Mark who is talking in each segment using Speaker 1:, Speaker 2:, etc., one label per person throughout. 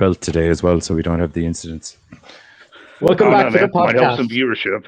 Speaker 1: belt today as well, so we don't have the incidents.
Speaker 2: Welcome back to the
Speaker 3: Might help some
Speaker 2: podcast.
Speaker 3: viewership.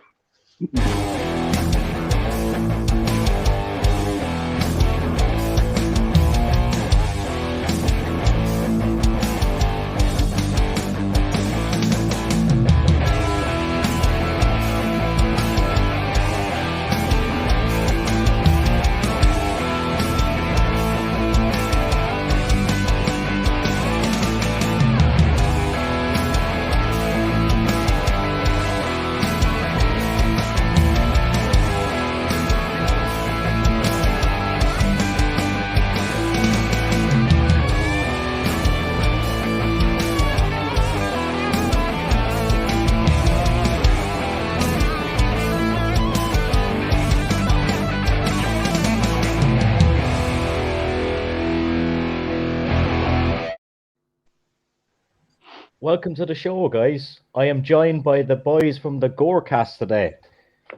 Speaker 2: Welcome to the show, guys. I am joined by the boys from the Gorecast today.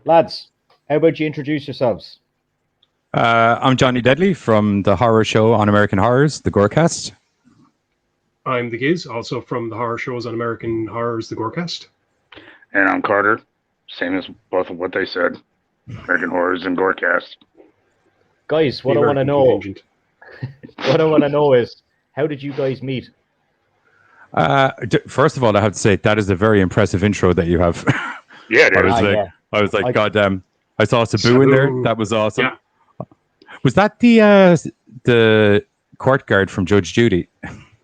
Speaker 2: Lads, how about you introduce yourselves?
Speaker 1: I'm Johnny Deadly from the horror show on American Horrors, the Gorecast.
Speaker 4: I'm the Giz, also from the horror shows on American Horrors, the Gorecast.
Speaker 3: And I'm Carter. Same as both of what they said. American Horrors and Gorecast.
Speaker 2: Guys, what
Speaker 4: The
Speaker 2: I want to
Speaker 4: American
Speaker 2: know,
Speaker 4: contingent.
Speaker 2: what I want to know is, how did you guys meet?
Speaker 1: First of all, I have to say that is a very impressive intro that you have.
Speaker 3: Yeah, dude.
Speaker 1: I was like, goddamn! I saw Sabu in there. That was awesome.
Speaker 4: Yeah.
Speaker 1: Was that the court guard from Judge Judy?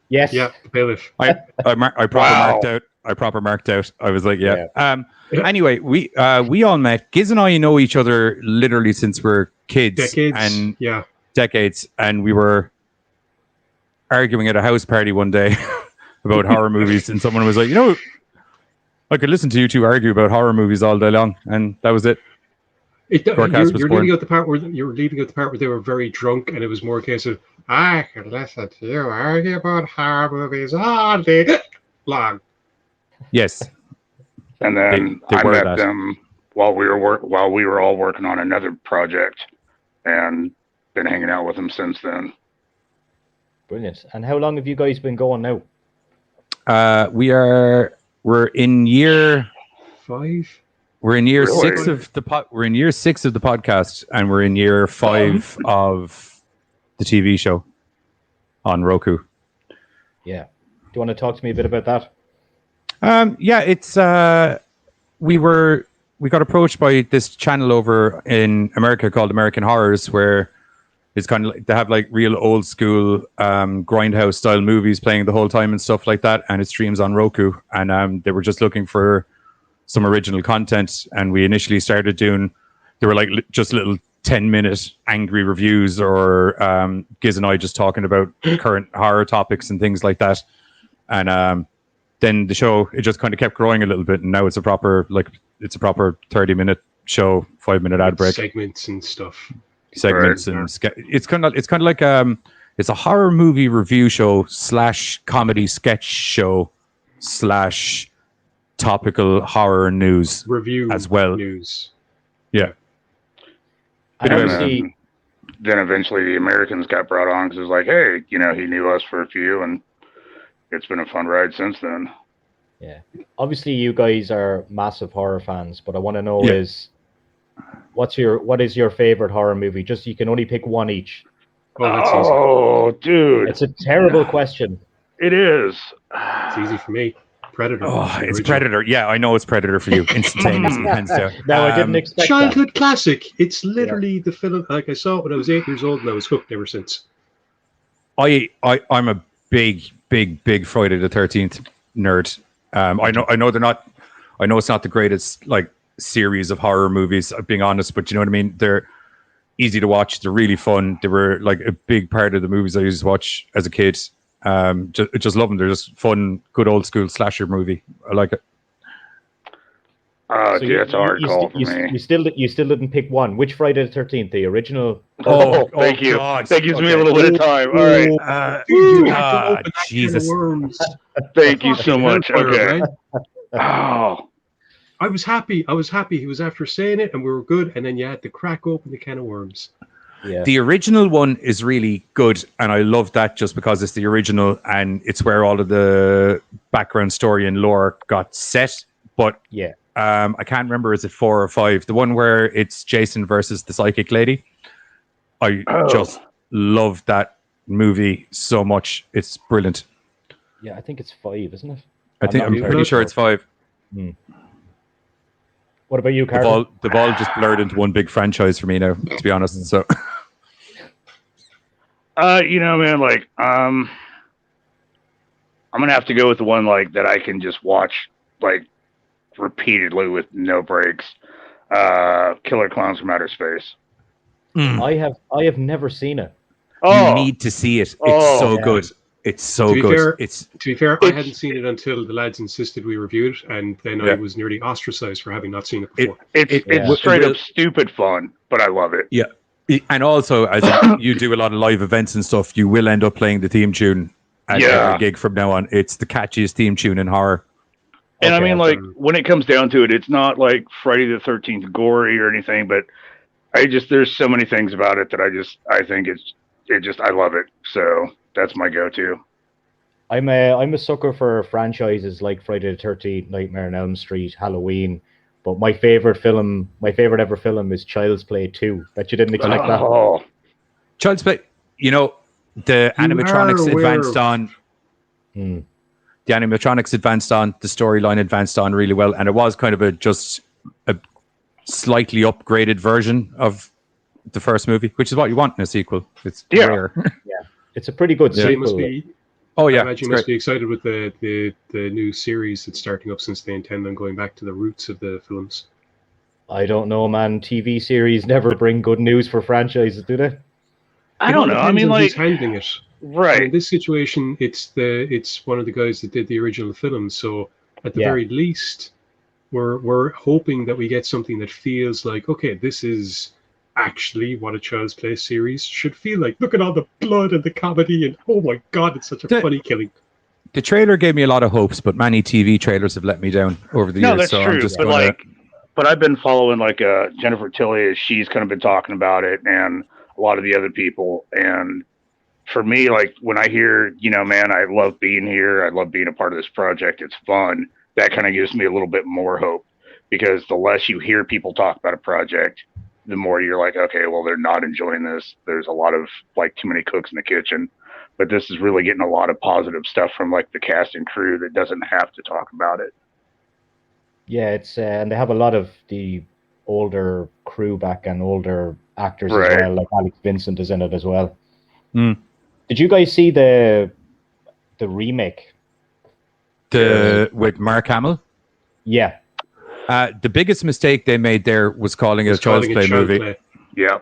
Speaker 2: Yes.
Speaker 4: Yeah, the bailiff.
Speaker 1: I proper
Speaker 3: Wow.
Speaker 1: marked out. I proper marked out. I was like, yeah.
Speaker 4: Yeah.
Speaker 1: Anyway, we all met. Giz and I know each other literally since we're kids.
Speaker 4: Decades.
Speaker 1: And
Speaker 4: Yeah.
Speaker 1: decades, and we were arguing at a house party one day about horror movies, and someone was like, I could listen to you two argue about horror movies all day long, and that was it. Gorecast was
Speaker 4: You're
Speaker 1: born.
Speaker 4: leaving out the part where they were very drunk, and it was more a case of I could listen to you argue about horror movies all day long.
Speaker 1: Yes.
Speaker 3: And then
Speaker 1: They
Speaker 3: I
Speaker 1: were
Speaker 3: met
Speaker 1: that.
Speaker 3: them while we were all working on another project, and been hanging out with them since then.
Speaker 2: Brilliant. And how long have you guys been going now?
Speaker 1: We're in year
Speaker 4: 5.
Speaker 1: we're in year
Speaker 3: Really?
Speaker 1: 6 of the we're in year 6 of the podcast, and we're in year 5 of the TV show on Roku.
Speaker 2: Yeah. Do you want to talk to me a bit about that?
Speaker 1: Yeah, it's we got approached by this channel over in America called American Horrors, where it's kind of like they have like real old school grindhouse style movies playing the whole time and stuff like that, and it streams on Roku. And they were just looking for some original content, and we initially started doing. They were like just little 10-minute angry reviews, or Giz and I just talking about current horror topics and things like that. And then the show, it just kind of kept growing a little bit, and now it's a proper 30-minute show, 5-minute ad break
Speaker 4: Segments and stuff.
Speaker 1: segments.
Speaker 3: Right.
Speaker 1: And it's kind of like it's a horror movie review show / comedy sketch show / topical horror news
Speaker 4: Review
Speaker 1: as well.
Speaker 4: news.
Speaker 1: Yeah.
Speaker 2: And
Speaker 1: Anyway,
Speaker 2: obviously,
Speaker 3: Then eventually the Americans got brought on because it was like, hey, he knew us for a few, and it's been a fun ride since then.
Speaker 2: yeah. Obviously, you guys are massive horror fans, but I want to know
Speaker 1: Yeah.
Speaker 2: is, what is your favorite horror movie? Just you can only pick one each.
Speaker 4: Oh, that's easy.
Speaker 3: Oh, dude,
Speaker 2: It's a terrible question.
Speaker 3: it is.
Speaker 4: It's easy for me. Predator.
Speaker 1: Oh,
Speaker 4: The
Speaker 1: it's
Speaker 4: original.
Speaker 1: Predator. Yeah, I know it's Predator for you. Instantaneously, hands down.
Speaker 2: No, I didn't expect that.
Speaker 4: Childhood classic. It's literally the film. Like I saw it when I was 8 years old, and I was hooked ever since.
Speaker 1: I'm a big Friday the 13th nerd. I know they're not. I know it's not the greatest like series of horror movies, being honest, but you know what I mean. They're easy to watch. They're really fun. They were like a big part of the movies I used to watch as a kid. Just love them. They're just fun, good old school slasher movie. I like it.
Speaker 3: Oh,
Speaker 2: So
Speaker 3: dude, that's a hard call for me.
Speaker 2: You still didn't pick one. Which Friday the 13th? The original?
Speaker 3: Oh, thank you.
Speaker 1: God.
Speaker 3: That gives me a
Speaker 1: Okay.
Speaker 3: little bit of time. All right.
Speaker 4: You have to open that can of
Speaker 1: Jesus.
Speaker 4: worms.
Speaker 3: Thank you so much.
Speaker 4: Hellfire,
Speaker 3: Okay.
Speaker 4: right?
Speaker 3: Oh,
Speaker 4: I was happy. He was after saying it, and we were good. And then you had to crack open the can of worms.
Speaker 2: Yeah.
Speaker 1: The original one is really good, and I love that just because it's the original and it's where all of the background story and lore got set. But
Speaker 2: Yeah.
Speaker 1: I can't remember, is it 4 or 5? The one where it's Jason versus the psychic lady. I just love that movie so much. It's brilliant.
Speaker 2: Yeah, I think it's 5, isn't it?
Speaker 1: I'm pretty sure it's 5.
Speaker 2: What about you, Carter?
Speaker 1: They've all just blurred into one big franchise for me now, to be honest. So,
Speaker 3: Man, like, I'm gonna have to go with the one like that I can just watch like repeatedly with no breaks. Killer Clowns from Outer Space.
Speaker 2: I have never seen it.
Speaker 1: you need to see it. It's so good. It's so good.
Speaker 4: To be fair, I hadn't seen it until the lads insisted we review it, and then I was nearly ostracized for having not seen it before.
Speaker 3: It's straight up stupid fun, but I love it.
Speaker 1: Yeah. And also, as you do a lot of live events and stuff, you will end up playing the theme tune at every gig from now on. It's the catchiest theme tune in horror.
Speaker 3: And I mean, like, when it comes down to it, it's not like Friday the 13th gory or anything, but there's so many things about it that I think I love it. So that's my go-to.
Speaker 2: I'm a sucker for franchises like Friday the 13th, Nightmare on Elm Street, Halloween. But my favorite ever film is Child's Play 2. Bet you didn't expect that.
Speaker 1: Child's Play, the animatronics advanced on. The animatronics advanced on, the storyline advanced on really well, and it was kind of just a slightly upgraded version of the first movie, which is what you want in a sequel. It's rare.
Speaker 2: Yeah, it's a pretty good sequel.
Speaker 1: I
Speaker 4: imagine you must be excited with the new series that's starting up, since they intend on going back to the roots of the films.
Speaker 2: I don't know, man. TV series never bring good news for franchises, do they?
Speaker 3: I don't know. I mean, like,
Speaker 4: who's handling it.
Speaker 3: Right.
Speaker 4: In this situation, it's one of the guys that did the original film. So at the very least, we're hoping that we get something that feels like, okay, this is actually what a Child's Play series should feel like. Look at all the blood and the comedy, and oh my god, it's such a funny killing.
Speaker 1: The trailer gave me a lot of hopes, but many TV trailers have let me down over the years.
Speaker 3: No, that's
Speaker 1: so
Speaker 3: true.
Speaker 1: I'm just
Speaker 3: but I've been following like Jennifer Tilly, as she's kind of been talking about it, and a lot of the other people. And for me, like, when I hear, man, I love being here, I love being a part of this project, it's fun, that kind of gives me a little bit more hope, because the less you hear people talk about a project, the more you're like, okay, well, they're not enjoying this. There's a lot of, like, too many cooks in the kitchen. But this is really getting a lot of positive stuff from, like, the cast and crew that doesn't have to talk about it.
Speaker 2: Yeah, it's and they have a lot of the older crew back and older actors as well. Like Alex Vincent is in it as well. Did you guys see the remake?
Speaker 1: With Mark Hamill?
Speaker 2: Yeah.
Speaker 1: The biggest mistake they made there was calling it a Child's Play movie.
Speaker 3: Yeah.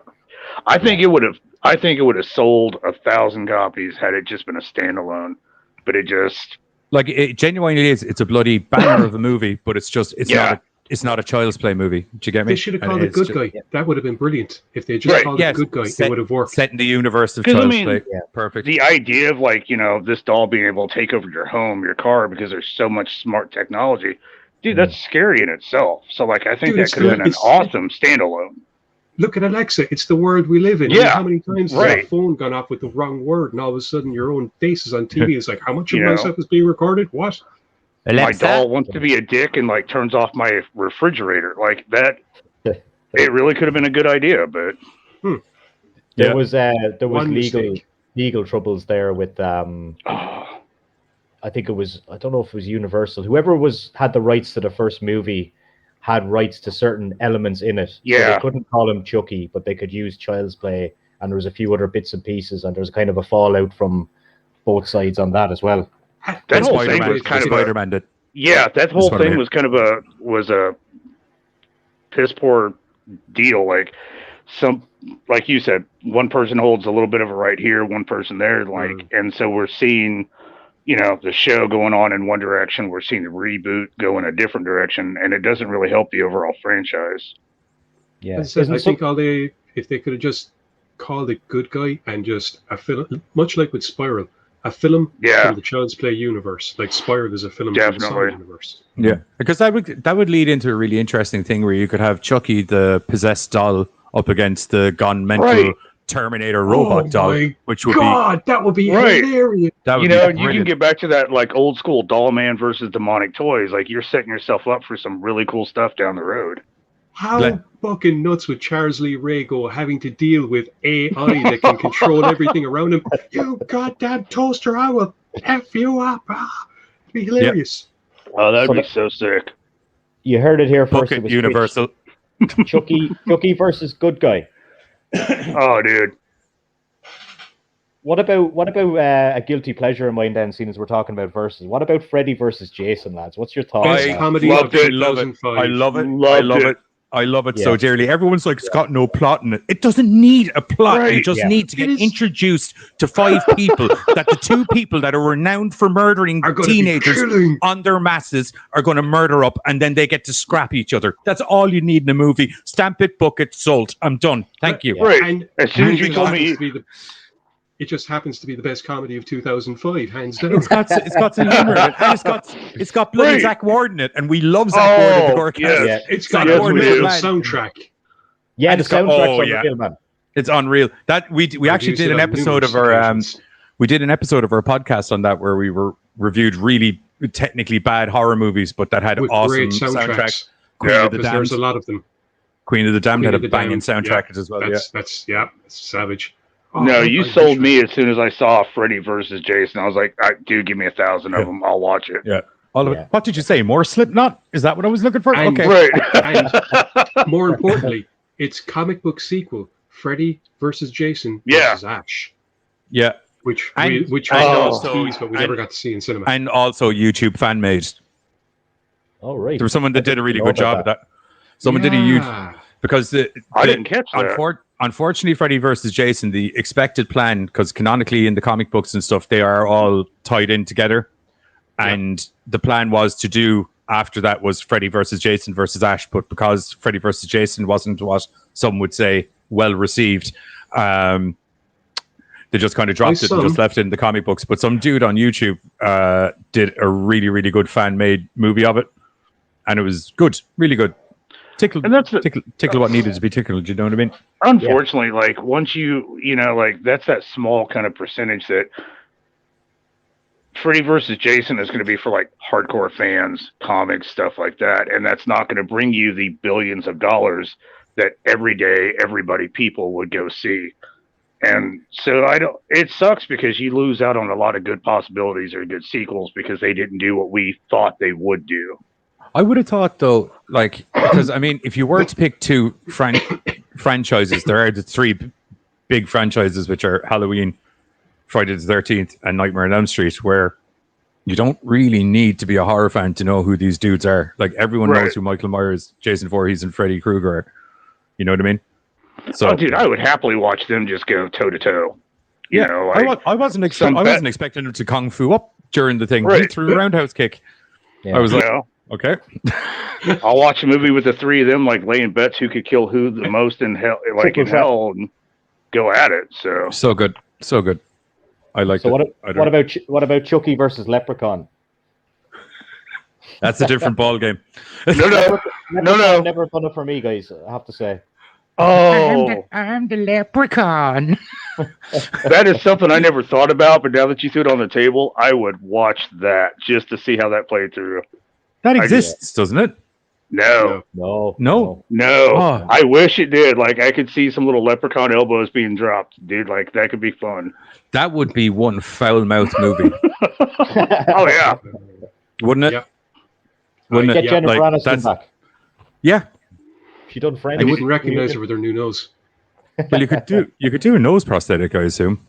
Speaker 3: I think it would have sold 1,000 copies had it just been a standalone. But it just,
Speaker 1: like, it genuinely is. It's a bloody banger of a movie, but it's not a Child's Play movie. Do you get me?
Speaker 4: They should have called it Good Guy. That would have been brilliant. If they just called it Good Guy, it would have worked.
Speaker 1: Set in the universe of Child's Play. Yeah. Perfect.
Speaker 3: The idea of, like, this doll being able to take over your home, your car, because there's so much smart technology. Dude, that's scary in itself. So, like, I think that could have been an awesome standalone.
Speaker 4: Look at Alexa. It's the world we live in.
Speaker 3: Yeah.
Speaker 4: How many times has our phone gone off with the wrong word, and all of a sudden your own face is on TV? It's like, how much of myself is being recorded? What?
Speaker 1: Alexa?
Speaker 3: My doll wants to be a dick and, like, turns off my refrigerator. Like, that, it really could have been a good idea, but...
Speaker 2: There was legal troubles there with... I think it was, I don't know if it was Universal. Whoever had the rights to the first movie had rights to certain elements in it.
Speaker 3: Yeah.
Speaker 2: So they couldn't call him Chucky, but they could use Child's Play, and there was a few other bits and pieces, and there's kind of a fallout from both sides on that as well.
Speaker 3: That whole thing was kind of
Speaker 1: Spider-Man did.
Speaker 3: Yeah, that whole thing was kind of a piss poor deal. Like, like you said, one person holds a little bit of a right here, one person there, and so we're seeing, the show going on in one direction, we're seeing the reboot go in a different direction, and it doesn't really help the overall franchise.
Speaker 2: Yeah,
Speaker 4: I think if they could have just called it Good Guy and just a film, much like with Spiral, a film from the Child's Play universe, like Spiral is a film from the Saw universe.
Speaker 1: Yeah, because that would lead into a really interesting thing where you could have Chucky, the possessed doll, up against the gone mental Terminator robot doll, which would
Speaker 4: that would be hilarious.
Speaker 3: That would you can get back to that like old school doll man versus demonic toys. Like you're setting yourself up for some really cool stuff down the road.
Speaker 4: How fucking nuts would Charles Lee Ray go having to deal with AI that can control everything around him? You goddamn toaster, I will F you up. It'd be hilarious.
Speaker 3: Yep. Oh, that'd be so sick.
Speaker 2: You heard it here first.
Speaker 1: It was Universal.
Speaker 2: Chucky versus Good Guy.
Speaker 3: Oh, dude.
Speaker 2: What about a guilty pleasure of mine then, seeing as we're talking about versus? What about Freddy versus Jason, lads? What's your thoughts?
Speaker 4: I love it.
Speaker 1: I love it so dearly. Everyone's like, it's got no plot in it. It doesn't need a plot. Right. You just need to get introduced to 5 people that the 2 people that are renowned for murdering teenagers on their masses are going to murder up, and then they get to scrap each other. That's all you need in a movie. Stamp it, book it, sold. I'm done. Thank you.
Speaker 3: Right. And as soon as you told me...
Speaker 4: It just happens to be the best comedy of 2005, hands down.
Speaker 1: It's got some humor in it, and it's got bloody Zach Ward in it, and we love Zach Ward at the Gorecast.
Speaker 4: Yeah. It's got a real soundtrack.
Speaker 2: Yeah, the soundtrack's unreal, man.
Speaker 1: It's unreal. That we actually did an episode of our podcast on that where we reviewed really technically bad horror movies, but that had awesome soundtracks.
Speaker 4: There's a lot of them.
Speaker 1: Queen of the Damned had a banging soundtrack as well.
Speaker 4: That's savage.
Speaker 3: Oh, no, you sold me as soon as I saw Freddy versus Jason. I was like, dude, give me 1,000 of them. I'll watch it.
Speaker 1: Yeah. All of it. What did you say? More Slipknot? Is that what I was looking for?
Speaker 4: And,
Speaker 1: okay.
Speaker 3: Right.
Speaker 4: And more importantly, it's comic book sequel, Freddy versus Jason versus Ash.
Speaker 1: Yeah.
Speaker 4: Which we teased, but we never got to see in cinema.
Speaker 1: And also YouTube fan made.
Speaker 2: Oh, right.
Speaker 1: There was someone that did a really good job at that. Someone did a YouTube because
Speaker 3: I didn't catch that.
Speaker 1: Unfortunately, Freddy versus Jason, the expected plan, because canonically in the comic books and stuff, they are all tied in together. And the plan was to do after that was Freddy versus Jason versus Ash. But because Freddy versus Jason wasn't what some would say well received, they just kind of dropped it and just left it in the comic books. But some dude on YouTube did a really, really good fan-made movie of it. And it was good, really good. Tickle what needed to be tickled. You know what I mean?
Speaker 3: Unfortunately, like once that's that small kind of percentage that Freddy versus Jason is going to be for like hardcore fans, comics, stuff like that, and that's not going to bring you the billions of dollars that people would go see. And so it sucks because you lose out on a lot of good possibilities or good sequels because they didn't do what we thought they would do.
Speaker 1: I would have thought though, like, because I mean, if you were to pick 2 franchises, there are the 3 big franchises, which are Halloween, Friday the 13th, and Nightmare on Elm Street, where you don't really need to be a horror fan to know who these dudes are. Like everyone knows who Michael Myers, Jason Voorhees, and Freddy Krueger are. You know what I mean? So,
Speaker 3: dude, I would happily watch them just go toe to toe. You know, like
Speaker 1: I wasn't expecting them to kung fu up during the thing. He threw a roundhouse kick.
Speaker 3: Yeah.
Speaker 1: I was like, okay.
Speaker 3: I'll watch a movie with the 3 of them, like laying bets who could kill who the most in hell, and go at it. So
Speaker 1: good. I like it.
Speaker 2: What about Chucky versus Leprechaun?
Speaker 1: That's a different ball game.
Speaker 3: No.
Speaker 2: Never done it for me, guys. I have to say.
Speaker 3: Oh,
Speaker 1: I'm the Leprechaun.
Speaker 3: That is something I never thought about, but now that you threw it on the table, I would watch that just to see how that played through.
Speaker 1: That exists, doesn't it?
Speaker 3: No.
Speaker 1: Oh.
Speaker 3: I wish it did. Like I could see some little leprechaun elbows being dropped, dude. Like that could be fun.
Speaker 1: That would be one foul mouth movie.
Speaker 3: Oh yeah,
Speaker 1: wouldn't it?
Speaker 4: Yeah.
Speaker 2: Wouldn't it? Get Jennifer Aniston back.
Speaker 1: Yeah.
Speaker 2: She done Friends.
Speaker 4: I wouldn't recognize her with her new nose.
Speaker 1: Well, you could do a nose prosthetic, I assume.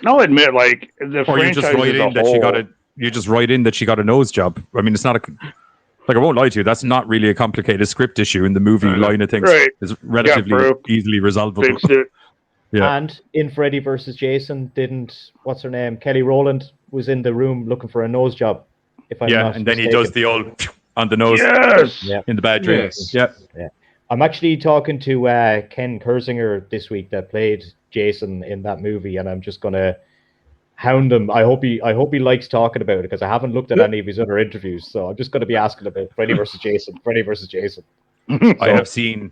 Speaker 3: I'll admit, like the
Speaker 1: or you just write in that she got a. You just write in that she got a nose job. I mean, it's not like I won't lie to you. That's not really a complicated script issue in the movie line of things.
Speaker 3: Right.
Speaker 1: It's relatively easily resolvable.
Speaker 3: Fixed it.
Speaker 1: Yeah.
Speaker 2: And in Freddy versus Jason, what's her name? Kelly Rowland was in the room looking for a nose job. If I'm not
Speaker 1: and
Speaker 2: mistaken.
Speaker 1: then he does the old on the nose in the bad dream. Yeah.
Speaker 2: I'm actually talking to Ken Kersinger this week that played Jason in that movie, and I'm just gonna hound him. I hope he likes talking about it because I haven't looked at any of his other interviews, so I'm just going to be asking about Freddy versus Jason.
Speaker 1: I have seen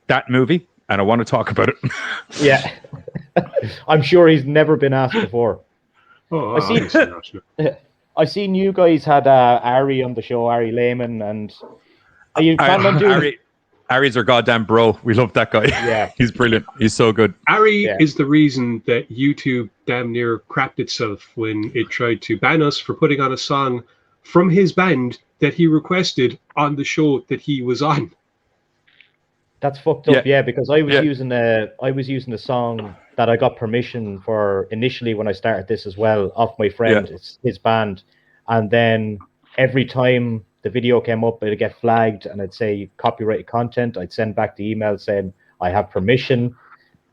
Speaker 1: that movie and I want to talk about it.
Speaker 2: Yeah. I'm sure he's never been asked before.
Speaker 4: Oh,
Speaker 2: I see.
Speaker 4: obviously not. No.
Speaker 2: I seen you guys had Ari on the show, Ari Lehman, and are you planning on doing?
Speaker 1: Ari's our goddamn bro. We love that guy.
Speaker 2: Yeah,
Speaker 1: He's brilliant. He's so good.
Speaker 4: Ari is the reason that YouTube damn near crapped itself when it tried to ban us for putting on a song from his band that he requested on the show that he was on.
Speaker 2: That's fucked up. Yeah, because I was using a song that I got permission for initially when I started this as well off my friend. It's his band, and then every time the video came up, it'd get flagged and I'd say copyrighted content. I'd send back the email saying I have permission,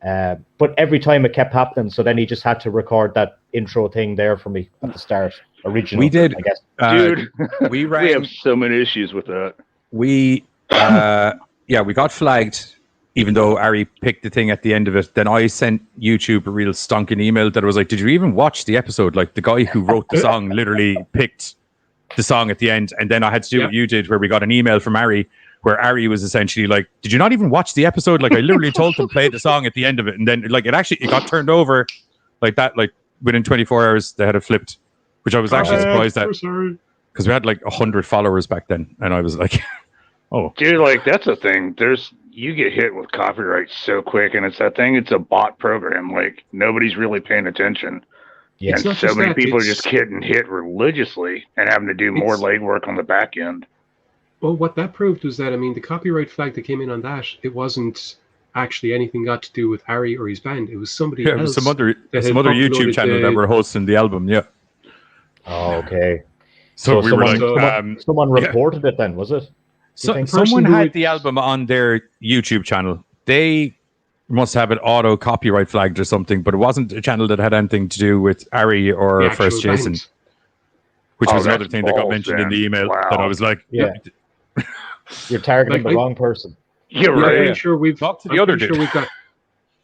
Speaker 2: but every time it kept happening. So then he just had to record that intro thing there for me at the start. Original.
Speaker 1: We did,
Speaker 2: I guess.
Speaker 3: Dude.
Speaker 1: We
Speaker 3: have so many issues with that.
Speaker 1: We got flagged, even though Ari picked the thing at the end of it. Then I sent YouTube a real stonking email that was like, "Did you even watch the episode? Like the guy who wrote the song literally picked the song at the end." And then I had to do what you did, where we got an email from Ari, where Ari was essentially like, "Did you not even watch the episode? Like I literally told them play the song at the end of it." And then like it got turned over like that. Like within 24 hours, they had it flipped, which I was actually surprised at, because we had like 100 followers back then, and I was like, "Oh,
Speaker 3: dude, like that's the thing. You get hit with copyright so quick, and it's a bot program. Like nobody's really paying attention." Yeah, and so many people are just getting hit religiously and having to do more legwork on the back end.
Speaker 4: Well, what that proved was that, I mean, the copyright flag that came in on that, it wasn't actually anything got to do with Ari or his band. It was somebody else.
Speaker 1: It was some other YouTube channel that were hosting the album. Yeah.
Speaker 2: Oh, okay.
Speaker 1: So we
Speaker 2: someone,
Speaker 1: were like,
Speaker 2: someone reported it then, was it?
Speaker 1: Someone had the album on their YouTube channel. They must have it auto copyright flagged or something, but it wasn't a channel that had anything to do with Ari or First Jason, which was another thing that got mentioned in the email. That I was like,
Speaker 2: you're targeting the wrong person.
Speaker 3: You're right.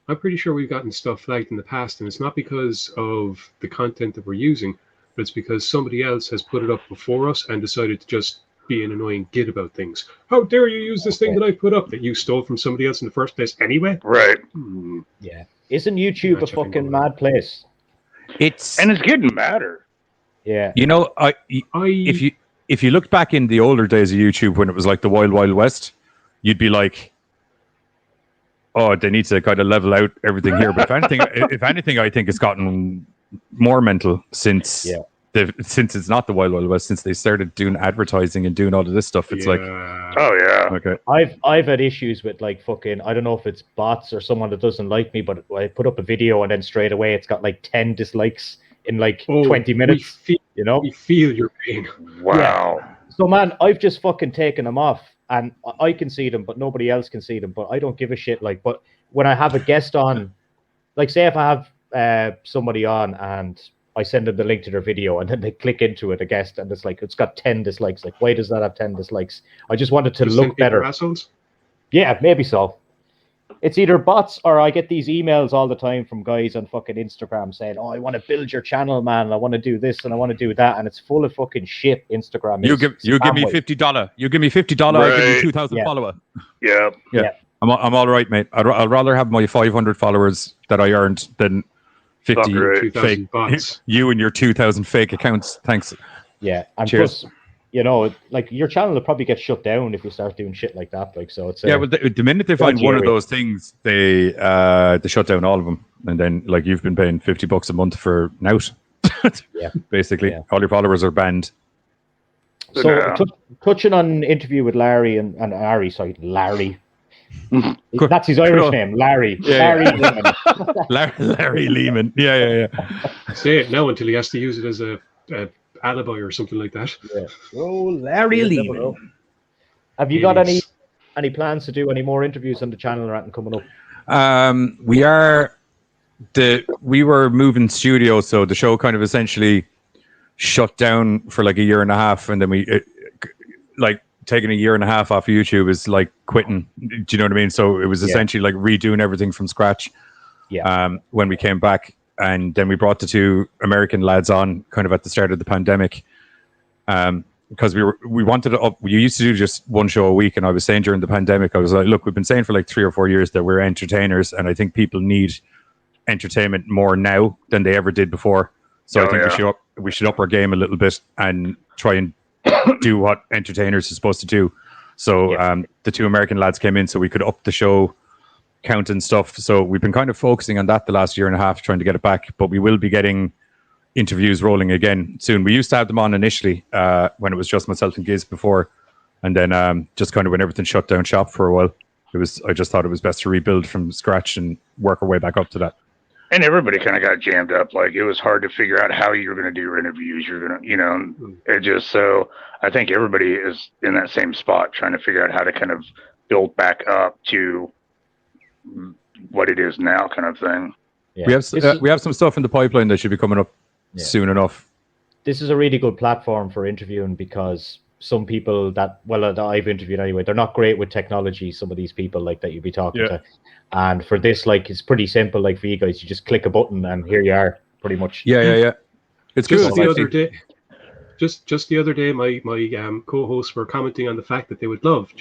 Speaker 4: I'm pretty sure we've gotten stuff flagged in the past, and it's not because of the content that we're using, but it's because somebody else has put it up before us and decided to just be an annoying git about things. How dare you use this thing that I put up that you stole from somebody else in the first place anyway?
Speaker 3: Right.
Speaker 2: Yeah. Isn't YouTube a fucking mad place?
Speaker 1: It's
Speaker 3: getting madder.
Speaker 2: Yeah.
Speaker 1: You know, if you look back in the older days of YouTube when it was like the Wild Wild West, you'd be like, oh, they need to kind of level out everything here. But if anything, I think it's gotten more mental since it's not the Wild Wild West, since they started doing advertising and doing all of this stuff. It's like,
Speaker 3: oh yeah,
Speaker 1: okay.
Speaker 2: I've had issues with like fucking, I don't know if it's bots or someone that doesn't like me, but I put up a video and then straight away it's got like 10 dislikes in like 20 minutes. We
Speaker 4: feel your pain.
Speaker 3: Wow.
Speaker 2: Yeah. So man, I've just fucking taken them off, and I can see them, but nobody else can see them. But I don't give a shit. Like, but when I have a guest on, like say if I have somebody on and I send them the link to their video and then they click into it, a guest, and it's like, it's got 10 dislikes. Like, why does that have 10 dislikes? I just wanted to look better.
Speaker 4: Assholes?
Speaker 2: Yeah, maybe so. It's either bots or I get these emails all the time from guys on fucking Instagram saying, oh, I want to build your channel, man. I want to do this and I want to do that. And it's full of fucking shit. Instagram.
Speaker 1: You give me $50. You give me $50.
Speaker 3: Right.
Speaker 1: I give you 2,000 followers.
Speaker 3: Yeah.
Speaker 1: I'm all right, mate. I'd rather have my 500 followers that I earned than 50 fake bots. You and your 2,000 fake accounts. Thanks.
Speaker 2: Yeah. And
Speaker 1: cheers.
Speaker 2: Plus, you know, like your channel will probably get shut down if you start doing shit like that. Like, so it's
Speaker 1: but the minute they find one of those things, they shut down all of them, and then like you've been paying $50 a month for Nout. Basically, all your followers are banned.
Speaker 2: So touching on interview with Larry and Ari, sorry, Larry. That's his Irish name, Larry. Larry Lehman.
Speaker 1: Larry Lehman. Yeah.
Speaker 4: Say it now until he has to use it as a alibi or something like that.
Speaker 2: Yeah. Oh, Larry Lehman. Have you got any plans to do any more interviews on the channel or anything coming up?
Speaker 1: We were moving studios, so the show kind of essentially shut down for like a year and a half, and then taking a year and a half off YouTube is like quitting. Do you know what I mean? So it was essentially like redoing everything from scratch.
Speaker 2: Yeah.
Speaker 1: When we came back, and then we brought the two American lads on kind of at the start of the pandemic. Because we wanted to we used to do just one show a week, and I was saying during the pandemic, I was like, look, we've been saying for like 3 or 4 years that we're entertainers, and I think people need entertainment more now than they ever did before. So I think we should up our game a little bit and try and do what entertainers are supposed to do. So the two American lads came in so we could up the show count and stuff. So we've been kind of focusing on that the last year and a half, trying to get it back. But we will be getting interviews rolling again soon. We used to have them on initially when it was just myself and Giz before. And then just kind of when everything shut down shop for a while, I just thought it was best to rebuild from scratch and work our way back up to that.
Speaker 3: And everybody kind of got jammed up. Like, it was hard to figure out how you're going to do interviews. You're going to, it just, so I think everybody is in that same spot trying to figure out how to kind of build back up to what it is now, kind of thing.
Speaker 1: Yeah. We have some stuff in the pipeline that should be coming up soon enough.
Speaker 2: This is a really good platform for interviewing because some people that I've interviewed anyway, they're not great with technology. Some of these people like that you'd be talking to. And for this, like, it's pretty simple. Like for you guys, you just click a button and here you are, pretty much.
Speaker 1: Yeah. It's
Speaker 4: just
Speaker 1: cool.
Speaker 4: The other day. Just the other day, my co-hosts were commenting on the fact that they would love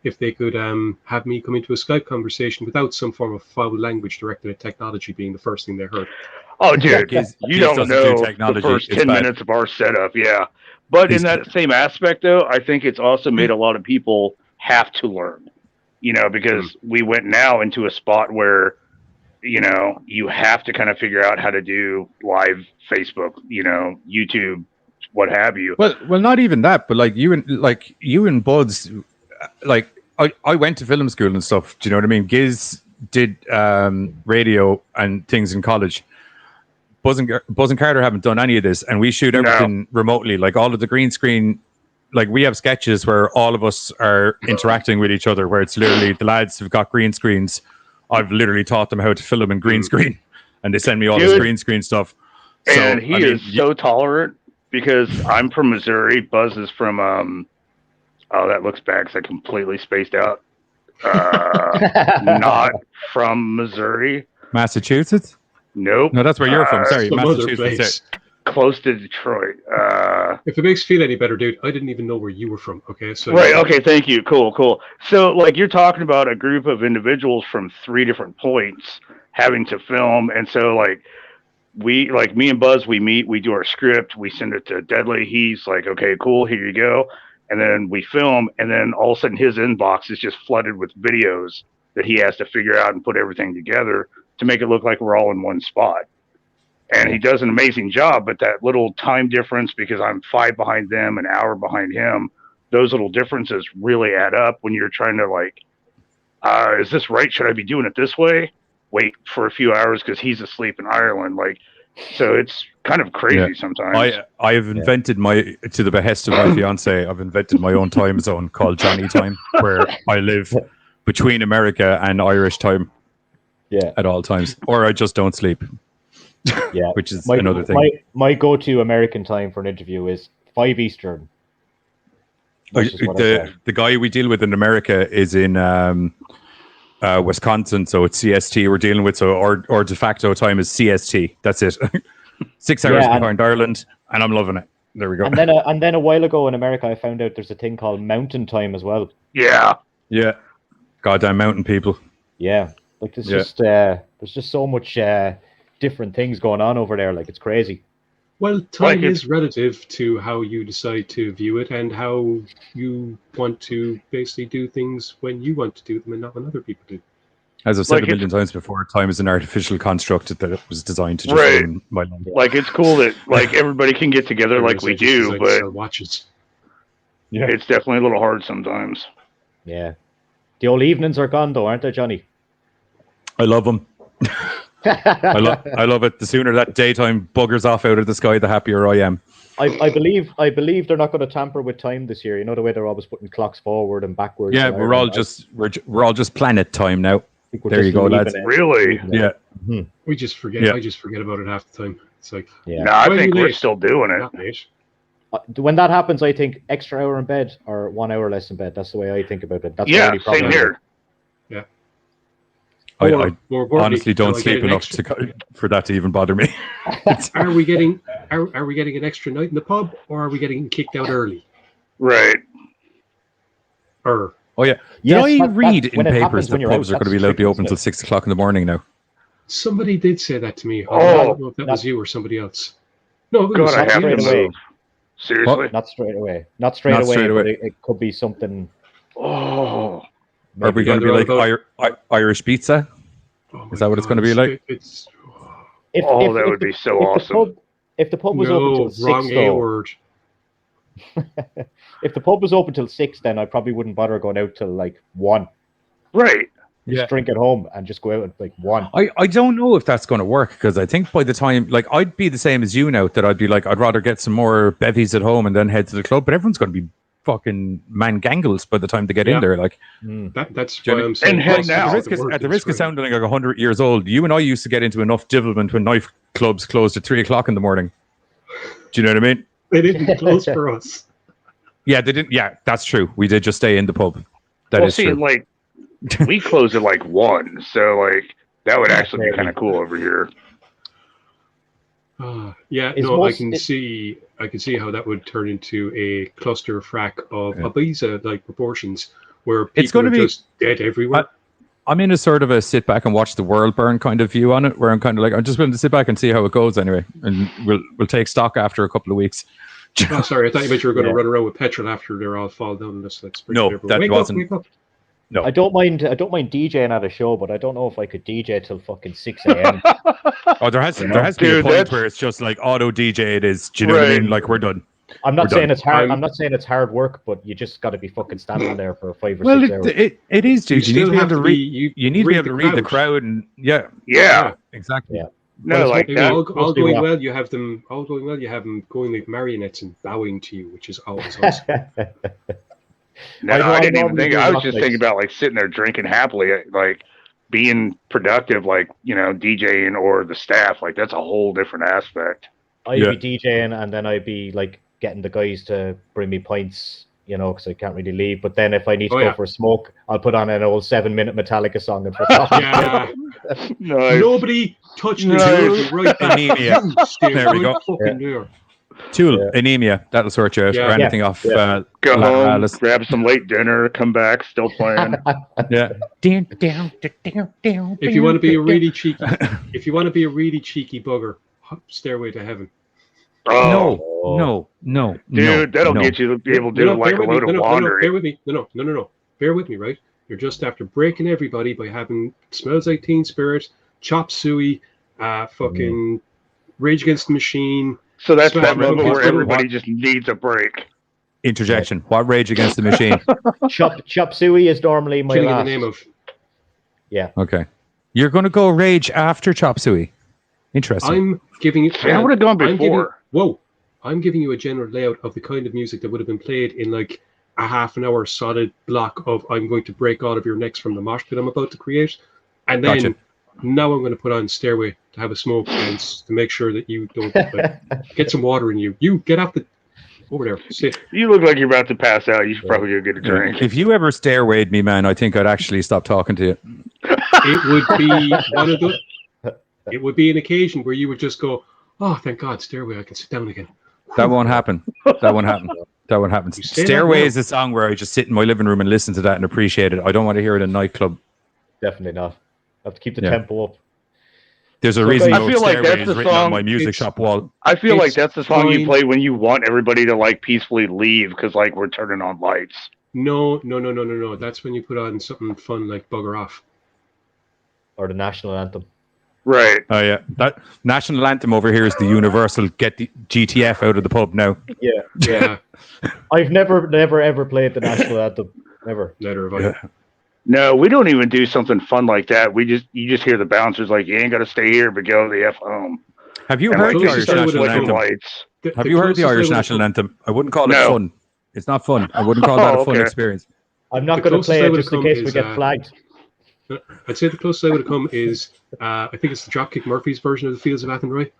Speaker 4: if they could have me come into a Skype conversation without some form of foul language directed at technology being the first thing they heard.
Speaker 3: Oh, dude, you don't know the first 10 minutes of our setup, But in that same aspect, though, I think it's also made a lot of people have to learn. Because we went now into a spot where, you have to kind of figure out how to do live Facebook, YouTube, what have you.
Speaker 1: Well, not even that, but like you and Buds, like I went to film school and stuff. Do you know what I mean? Giz did radio and things in college. Buzz and Carter haven't done any of this, and we shoot everything remotely. Like all of the green screen. Like we have sketches where all of us are interacting with each other, where it's literally the lads have got green screens. I've literally taught them how to film in green screen, and they send me all this green screen stuff.
Speaker 3: And he is so tolerant because I'm from Missouri. Buzz is from oh, that looks bad because I completely spaced out. Not from Missouri.
Speaker 1: Massachusetts?
Speaker 3: Nope.
Speaker 1: No, that's where you're from. Sorry, Massachusetts.
Speaker 3: Close to Detroit.
Speaker 4: If it makes you feel any better, dude, I didn't even know where you were from. Okay, so
Speaker 3: right. Okay, thank you. Cool. So, like, you're talking about a group of individuals from 3 different points having to film, and so like me and Buzz, we meet, we do our script, we send it to Deadly. He's like, okay, cool, here you go, and then we film, and then all of a sudden his inbox is just flooded with videos that he has to figure out and put everything together to make it look like we're all in one spot. And he does an amazing job, but that little time difference, because I'm 5 behind them, an hour behind him, those little differences really add up when you're trying to like, is this right? Should I be doing it this way? Wait for a few hours because he's asleep in Ireland. Like, so it's kind of crazy sometimes.
Speaker 1: I have invented to the behest of my fiance, I've invented my own time zone called Johnny Time, where I live between America and Irish time at all times, or I just don't sleep.
Speaker 2: Yeah,
Speaker 1: which is another thing.
Speaker 2: My go-to American time for an interview is 5 Eastern.
Speaker 1: The guy we deal with in America is in Wisconsin, so it's CST we're dealing with. So our de facto time is CST. That's it. 6 hours behind Ireland, and I'm loving it. There we go.
Speaker 2: And then a while ago in America, I found out there's a thing called Mountain Time as well.
Speaker 3: Yeah.
Speaker 1: Goddamn mountain people.
Speaker 2: Yeah, like there's just so much different things going on over there. Like, it's crazy.
Speaker 4: Well, time is relative to how you decide to view it and how you want to basically do things when you want to do them and not when other people do.
Speaker 1: As I've said a million times before, time is an artificial construct that was designed to just ruin my life.
Speaker 3: Like, it's cool that like everybody can get together like we do, but
Speaker 4: watches.
Speaker 3: It's definitely a little hard sometimes.
Speaker 2: Yeah. The old evenings are gone though, aren't they, Johnny?
Speaker 1: I love them. I love it. The sooner that daytime buggers off out of the sky, the happier I am.
Speaker 2: I believe they're not going to tamper with time this year. You know the way they're always putting clocks forward and backwards.
Speaker 1: Yeah, we're all just planet time now. There you go, lads.
Speaker 3: Really?
Speaker 1: Yeah.
Speaker 2: Mm-hmm.
Speaker 4: We just forget. Yeah. I just forget about it half the time. It's like,
Speaker 3: no, I think we're still doing it.
Speaker 2: When that happens, I think extra hour in bed or 1 hour less in bed. That's the way I think about it. That's the only problem.
Speaker 3: Same here.
Speaker 4: Yeah.
Speaker 1: I honestly don't sleep enough for that to even bother me.
Speaker 4: Are we getting an extra night in the pub, or are we getting kicked out early?
Speaker 3: Right.
Speaker 1: Oh yeah. Did I read in papers that pubs are going to be allowed to be open until 6 o'clock in the morning now?
Speaker 4: Somebody did say that to me. I
Speaker 3: Oh,
Speaker 4: don't know if that was you or somebody else. No, it
Speaker 3: God,
Speaker 4: was
Speaker 3: I have
Speaker 4: somebody
Speaker 3: to
Speaker 4: else.
Speaker 3: move. Seriously?
Speaker 2: Not straight away. Not straight
Speaker 1: Not
Speaker 2: away,
Speaker 1: straight away.
Speaker 2: but it could be something.
Speaker 3: Oh,
Speaker 1: Are we going to be like Irish pizza?
Speaker 4: Oh
Speaker 1: Is that what it's going to be like?
Speaker 4: It's
Speaker 3: that would be so awesome.
Speaker 2: If the pub was open till 6,
Speaker 4: wrong A word.
Speaker 2: If the pub was open till 6, then I probably wouldn't bother going out till like 1.
Speaker 3: Right.
Speaker 2: Just drink at home and just go out at like 1.
Speaker 1: I don't know if that's going to work, because I think by the time, like, I'd be the same as you now, that I'd be like, I'd rather get some more bevies at home and then head to the club, but everyone's going to be fucking mangangles by the time they get in there. Like,
Speaker 4: that's why I'm saying.
Speaker 3: And head now.
Speaker 1: At the risk of sounding like 100 years old, you and I used to get into enough divilment when night clubs closed at 3 o'clock in the morning. Do you know what I mean?
Speaker 4: They didn't close for us.
Speaker 1: Yeah, they didn't. Yeah, that's true. We did just stay in the pub. That is true.
Speaker 3: Like, we close at like 1, so like that would actually be kind of cool over here.
Speaker 4: I can see how that would turn into a cluster frack of Ibiza like proportions, where people are just dead everywhere.
Speaker 1: I'm in a sort of a sit back and watch the world burn kind of view on it, where I'm kind of like, I'm just willing to sit back and see how it goes anyway, and we'll take stock after a couple of weeks.
Speaker 4: Oh, sorry, I thought you meant you were going to run around with petrol after they're all fall down.
Speaker 1: No, that wasn't.
Speaker 4: Wake up.
Speaker 1: No,
Speaker 2: I don't mind DJing at a show, but I don't know if I could DJ till fucking 6 a.m.
Speaker 1: Oh, there has to be a point where it's just like auto DJ. It is. Do you know what I mean? Like, we're done.
Speaker 2: I'm not saying it's hard. I'm not saying it's hard work, but you just got to be fucking standing there for 5 or 6 hours.
Speaker 1: It is, dude. You need to be able to read. You need to be able to read the crowd, and
Speaker 3: yeah,
Speaker 1: exactly.
Speaker 2: Yeah.
Speaker 3: No, like that.
Speaker 4: All going well, you have them. All going well, you have them going like marionettes and bowing to you, which is always awesome.
Speaker 3: No, I didn't even think. I was just thinking about like sitting there drinking happily, like being productive, like, you know, DJing or the staff. Like, that's a whole different aspect.
Speaker 2: I'd be DJing, and then I'd be like getting the guys to bring me pints, you know, because I can't really leave. But then if I need to go for a smoke, I'll put on an old 7-minute Metallica song and
Speaker 3: Nice.
Speaker 4: Nobody touch me. Right
Speaker 1: anemia. There we go.
Speaker 4: There.
Speaker 1: Tool, anemia. That'll sort you out. Or anything off.
Speaker 3: Go home, grab some late dinner, come back, still playing.
Speaker 4: If you want to be a really cheeky, bugger, Stairway to Heaven.
Speaker 3: Oh
Speaker 1: no,
Speaker 3: dude, that'll get you to be able to do like a load of laundry.
Speaker 4: Bear with me. No. Bear with me, right? You're just after breaking everybody by having Smells Like Teen Spirit, Chop Suey, fucking Rage Against the Machine.
Speaker 3: So that's that moment where everybody just needs a break.
Speaker 1: Interjection. What Rage Against the Machine?
Speaker 2: Chop Suey is normally my
Speaker 4: Killing
Speaker 2: last.
Speaker 4: in the name of.
Speaker 2: Yeah.
Speaker 1: Okay. You're going to go Rage after Chop Suey. Interesting.
Speaker 4: I'm giving you.
Speaker 3: I would have gone before.
Speaker 4: I'm giving you a general layout of the kind of music that would have been played in like a half an hour solid block of I'm going to break all of your necks from the mosh pit I'm about to create. And then now I'm going to put on Stairway to have a smoke and to make sure that you don't get some water in you. You get off over there. Sit.
Speaker 3: You look like you're about to pass out. You should probably go get a drink.
Speaker 1: If you ever stairwayed me, man, I think I'd actually stop talking to you.
Speaker 4: It would be one of the. It would be an occasion where you would just go, "Oh, thank God, Stairway! I can sit down again."
Speaker 1: That won't happen. That won't happen. Stairway is a song where I just sit in my living room and listen to that and appreciate it. I don't want to hear it in a nightclub.
Speaker 2: Definitely not. I have to keep the tempo up.
Speaker 1: There's a reason
Speaker 3: I feel like that's
Speaker 1: is
Speaker 3: the
Speaker 1: written
Speaker 3: song
Speaker 1: on my music shop wall.
Speaker 3: I feel like that's the song you play when you want everybody to like peacefully leave because like we're turning on lights.
Speaker 4: No. That's when you put on something fun like Bugger Off.
Speaker 2: Or the national anthem.
Speaker 3: Right.
Speaker 1: Oh yeah. That national anthem over here is the universal get the GTF out of the pub now.
Speaker 4: Yeah.
Speaker 2: I've never ever played the national anthem. Never.
Speaker 4: Neither have I.
Speaker 1: Yeah.
Speaker 3: No, we don't even do something fun like that. You just hear the bouncers like, you ain't got to stay here, but go the F home.
Speaker 1: Have you
Speaker 3: And
Speaker 1: heard
Speaker 3: like,
Speaker 1: the Irish national anthem?
Speaker 3: Lights.
Speaker 1: Have you heard the Irish national anthem? I wouldn't call it fun. It's not fun. I wouldn't call that a fun experience.
Speaker 2: I'm not going to play it just in case we get flagged.
Speaker 4: I'd say the closest I would have come is, I think it's the Dropkick Murphys version of the Fields of Athenry.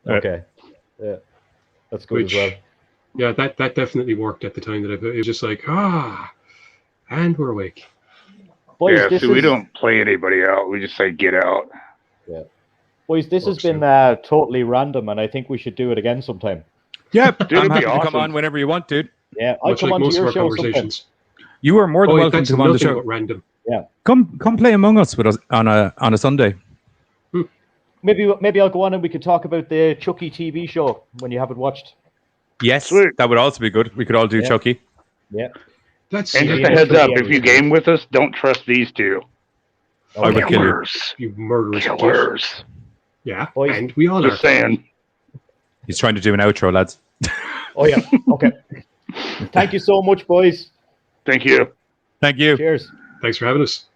Speaker 2: Okay. Yeah. That's good as well.
Speaker 4: Yeah, that definitely worked at the time. It was just like, and we're awake.
Speaker 2: Boys,
Speaker 3: so we don't play anybody out. We just say get out.
Speaker 2: Yeah. Boys, this has been totally random, and I think we should do it again sometime.
Speaker 1: Yeah, dude, I'm happy to come on whenever you want, dude.
Speaker 2: Yeah, I'll come on to your show sometime.
Speaker 1: You are more than welcome to come on the show.
Speaker 4: Random.
Speaker 1: Come play Among Us with us on a Sunday.
Speaker 2: Maybe I'll go on and we could talk about the Chucky TV show when you haven't watched.
Speaker 1: Yes,
Speaker 3: Sweet.
Speaker 1: that would also be good. We could all do Chucky.
Speaker 2: Yeah.
Speaker 3: And just a heads up, if you game with us, don't trust these two.
Speaker 1: I would kill you.
Speaker 4: You murderous
Speaker 3: Killers.
Speaker 4: Yeah,
Speaker 2: Boys,
Speaker 4: and we all
Speaker 3: Just
Speaker 4: are.
Speaker 3: saying.
Speaker 1: He's trying to do an outro, lads.
Speaker 2: Oh yeah. Okay. Thank you so much, boys.
Speaker 3: Thank you.
Speaker 1: Thank you.
Speaker 2: Cheers.
Speaker 4: Thanks for having us.